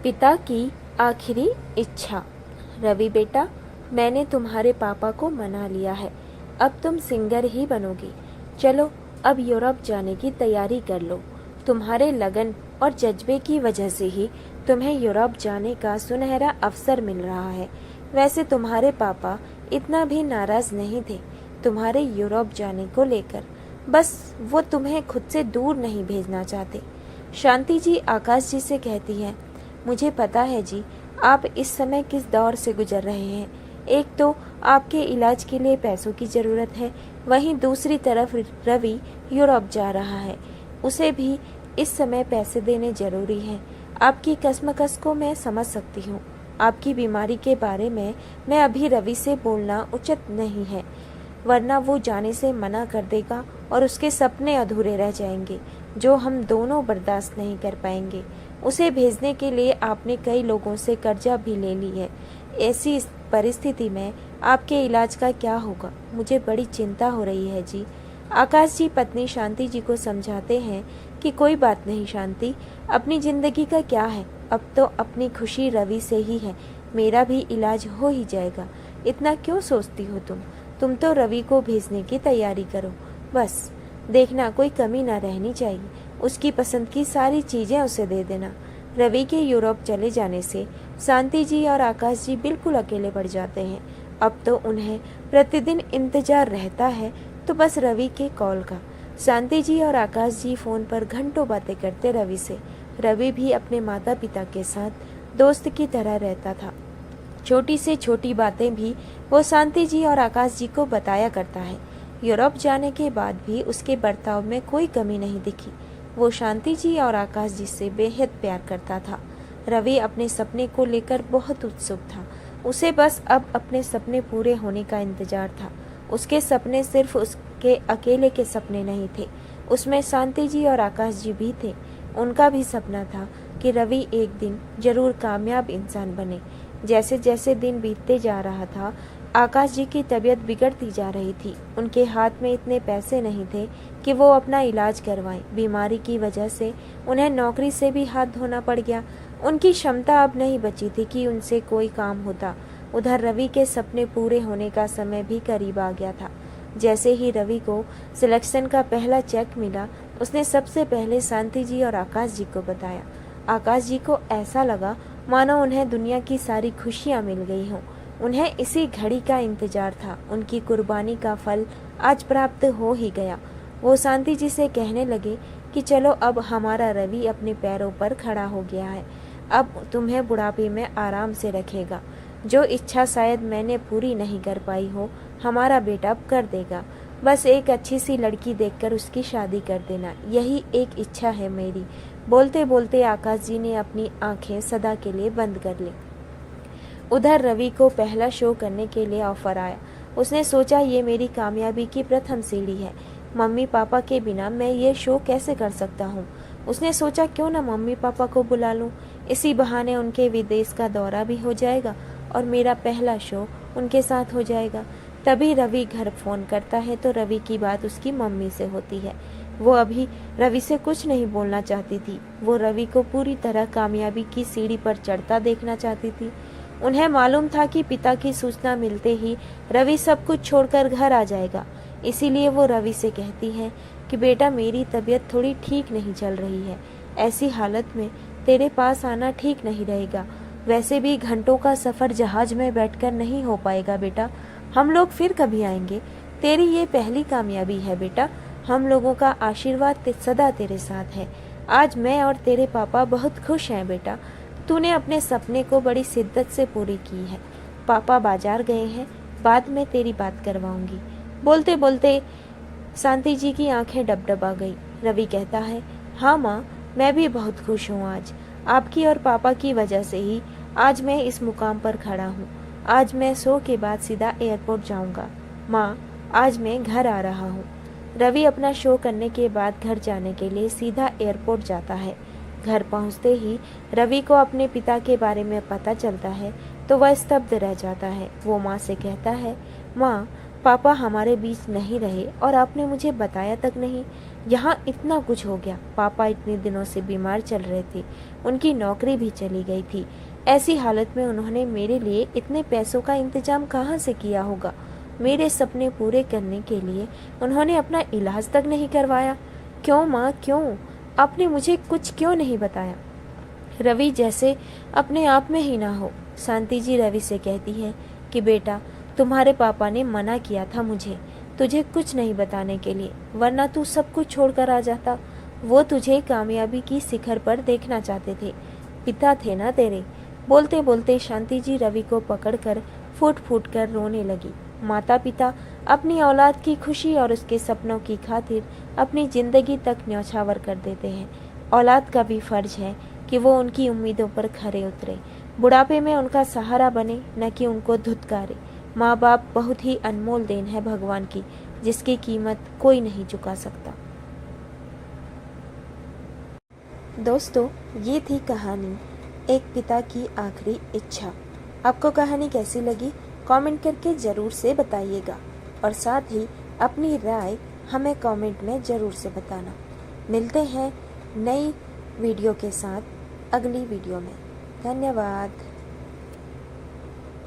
पिता की आखिरी इच्छा। रवि बेटा, मैंने तुम्हारे पापा को मना लिया है। अब तुम सिंगर ही बनोगी। चलो अब यूरोप जाने की तैयारी कर लो। तुम्हारे लगन और जज्बे की वजह से ही तुम्हें यूरोप जाने का सुनहरा अवसर मिल रहा है। वैसे तुम्हारे पापा इतना भी नाराज नहीं थे तुम्हारे यूरोप जाने को लेकर, बस वो तुम्हें खुद से दूर नहीं भेजना चाहते। शांति जी आकाश जी से कहती है, मुझे पता है जी, आप इस समय किस दौर से गुजर रहे हैं। एक तो आपके इलाज के लिए पैसों की ज़रूरत है, वहीं दूसरी तरफ रवि यूरोप जा रहा है, उसे भी इस समय पैसे देने जरूरी हैं। आपकी कश्मकश को मैं समझ सकती हूँ। आपकी बीमारी के बारे में मैं अभी रवि से बोलना उचित नहीं है, वरना वो जाने से मना कर देगा और उसके सपने अधूरे रह जाएंगे, जो हम दोनों बर्दाश्त नहीं कर पाएंगे। उसे भेजने के लिए आपने कई लोगों से कर्जा भी ले ली है। ऐसी परिस्थिति में आपके इलाज का क्या होगा, मुझे बड़ी चिंता हो रही है जी। आकाश जी पत्नी शांति जी को समझाते हैं कि कोई बात नहीं शांति, अपनी जिंदगी का क्या है, अब तो अपनी खुशी रवि से ही है। मेरा भी इलाज हो ही जाएगा। इतना क्यों सोचती हो तुम तो रवि को भेजने की तैयारी करो। बस देखना कोई कमी ना रहनी चाहिए। उसकी पसंद की सारी चीजें उसे दे देना। रवि के यूरोप चले जाने से शांति जी और आकाश जी बिल्कुल अकेले पड़ जाते हैं। अब तो उन्हें प्रतिदिन इंतजार रहता है तो बस रवि के कॉल का। शांति जी और आकाश जी फोन पर घंटों बातें करते रवि से। रवि भी अपने माता पिता के साथ दोस्त की तरह रहता था। छोटी से छोटी बातें भी वो शांति जी और आकाश जी को बताया करता है। यूरोप जाने के बाद भी उसके बर्ताव में कोई कमी नहीं दिखी। वो शांति जी और आकाश जी से बेहद प्यार करता था। रवि अपने सपने को लेकर बहुत उत्सुक था। उसे बस अब अपने सपने पूरे होने का इंतजार था। उसके सपने सिर्फ उसके अकेले के सपने नहीं थे, उसमें शांति जी और आकाश जी भी थे। उनका भी सपना था कि रवि एक दिन जरूर कामयाब इंसान बने। जैसे जैसे दिन बीतते जा रहा था, आकाश जी की तबीयत बिगड़ती जा रही थी। उनके हाथ में इतने पैसे नहीं थे कि वो अपना इलाज करवाएं। बीमारी की वजह से उन्हें नौकरी से भी हाथ धोना पड़ गया। उनकी क्षमता अब नहीं बची थी कि उनसे कोई काम होता। उधर रवि के सपने पूरे होने का समय भी करीब आ गया था। जैसे ही रवि को सिलेक्शन का पहला चेक मिला, उसने सबसे पहले शांति जी और आकाश जी को बताया। आकाश जी को ऐसा लगा मानो उन्हें दुनिया की सारी खुशियां मिल गई हों। उन्हें इसी घड़ी का इंतजार था। उनकी कुर्बानी का फल आज प्राप्त हो ही गया। वो शांति जी से कहने लगे कि चलो अब हमारा रवि अपने पैरों पर खड़ा हो गया है, अब तुम्हें बुढ़ापे में आराम से रखेगा। जो इच्छा शायद मैंने पूरी नहीं कर पाई हो, हमारा बेटा अब कर देगा। बस एक अच्छी सी लड़की देखकर उसकी शादी कर देना, यही एक इच्छा है मेरी। बोलते बोलते आकाश जी ने अपनी आंखें सदा के लिए बंद कर ली। उधर रवि को पहला शो करने के लिए ऑफर आया। उसने सोचा ये मेरी कामयाबी की प्रथम सीढ़ी है। मम्मी पापा के बिना मैं ये शो कैसे कर सकता हूँ। उसने सोचा क्यों ना मम्मी पापा को बुला लूँ, इसी बहाने उनके विदेश का दौरा भी हो जाएगा और मेरा पहला शो उनके साथ हो जाएगा। तभी रवि घर फोन करता है तो रवि की बात उसकी मम्मी से होती है। वो अभी रवि से कुछ नहीं बोलना चाहती थी। वो रवि को पूरी तरह कामयाबी की सीढ़ी पर चढ़ता देखना चाहती थी। उन्हें मालूम था कि पिता की सूचना मिलते ही रवि सब कुछ छोड़कर घर आ जाएगा। इसीलिए वो रवि से कहती है कि बेटा, मेरी तबीयत थोड़ी ठीक नहीं चल रही है। ऐसी हालत में तेरे पास आना ठीक नहीं रहेगा। वैसे भी घंटों का सफर जहाज में बैठकर नहीं हो पाएगा बेटा। हम लोग फिर कभी आएंगे। तेरी ये पहली कामयाबी है बेटा। हम लोगों का आशीर्वाद सदा तेरे साथ है। आज मैं और तेरे पापा बहुत खुश हैं बेटा। तूने अपने सपने को बड़ी शिद्दत से पूरी की है। पापा बाजार गए हैं, बाद में तेरी बात करवाऊंगी। बोलते बोलते शांति जी की आंखें डबडबा गई। रवि कहता है, हाँ माँ, मैं भी बहुत खुश हूँ। आज आपकी और पापा की वजह से ही आज मैं इस मुकाम पर खड़ा हूँ। आज मैं शो के बाद सीधा एयरपोर्ट जाऊंगा। माँ, आज मैं घर आ रहा हूँ। रवि अपना शो करने के बाद घर जाने के लिए सीधा एयरपोर्ट जाता है। घर पहुंचते ही रवि को अपने पिता के बारे में पता चलता है तो वह स्तब्ध रह जाता है। वो माँ से कहता है, माँ, पापा हमारे बीच नहीं रहे और आपने मुझे बताया तक नहीं। यहाँ इतना कुछ हो गया। पापा इतने दिनों से बीमार चल रहे थे, उनकी नौकरी भी चली गई थी। ऐसी हालत में उन्होंने मेरे लिए इतने पैसों का इंतजाम कहाँ से किया होगा? मेरे सपने पूरे करने के लिए उन्होंने अपना इलाज तक नहीं करवाया। क्यों माँ, क्यों? आपने मुझे कुछ क्यों नहीं बताया? रवि जैसे अपने आप में ही ना हो। शांति जी रवि से कहती है कि बेटा, तुम्हारे पापा ने मना किया था मुझे तुझे कुछ नहीं बताने के लिए, वरना तू सब कुछ छोड़कर आ जाता। वो तुझे कामयाबी की शिखर पर देखना चाहते थे, पिता थे ना तेरे। बोलते बोलते शांति जी रवि को पकड़कर फूट फूट कर रोने लगी। माता पिता अपनी औलाद की खुशी और उसके सपनों की खातिर अपनी जिंदगी तक न्यौछावर कर देते हैं। औलाद का भी फर्ज है कि वो उनकी उम्मीदों पर खरे उतरे, बुढ़ापे में उनका सहारा बने, न कि उनको धुतकारे। माँ बाप बहुत ही अनमोल देन है भगवान की, जिसकी कीमत कोई नहीं चुका सकता। दोस्तों, ये थी कहानी एक पिता की आखिरी इच्छा। आपको कहानी कैसी लगी कमेंट करके ज़रूर से बताइएगा, और साथ ही अपनी राय हमें कमेंट में ज़रूर से बताना। मिलते हैं नई वीडियो के साथ अगली वीडियो में। धन्यवाद।